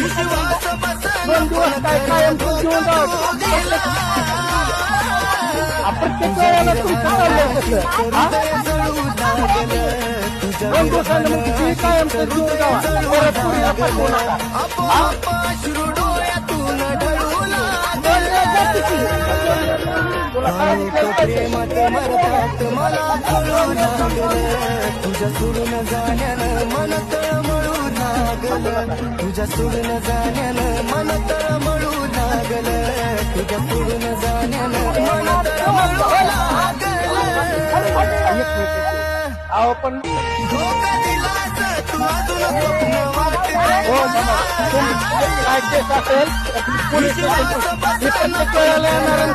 दोन दिवस काय कायम घेऊन जाऊ प्रत्येक वेळेला तुमचं चाललंय कसं दोन दिवसांनी मग ती कायम घेऊन जावा परत पुरीला पाठवू नका प्रेमात मरतात मला कळू लागलं तुझ्या सोडून जाण्यानं मन तळमळू लागलं तुझ्या सोडून जाण्यानं मन तळमळू लागलं तुझ्या सोडून जाण्यानं मन तळमळू लागलं अहो पण धोका दिलास तू अजून स्वप्न वाटत हो काय केस असेल पोलीस स्टेशन प्रत्येक वेळेला येणार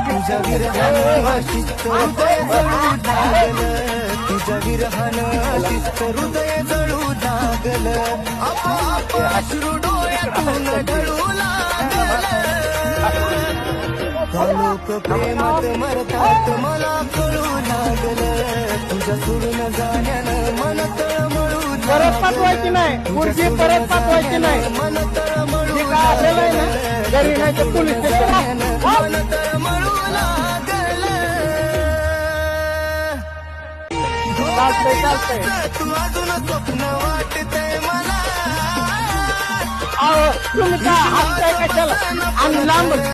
तुझ्या विरहानं शिस्त हृदय जळू लागलं तुझ्या विरहानं शिस्त हृदय जळू लागलं आपोआप अश्रू डोळ्यातून ढळू लागलं लोक प्रेमात मरतात मला कळू लागलं तुझ्या सोडून जाण्यानं मन तळमळू परत पाठवायची नाही पुढची परत पाठवायची नाही मन तळमळू आलेलं आहे ना घरी नाही तर पोलीस स्टेशन मन तळमळू लागलं चालतंय तू अजून स्वप्न वाटतंय मला अहो तुम्ही काय हात काय कशाला आणि लांब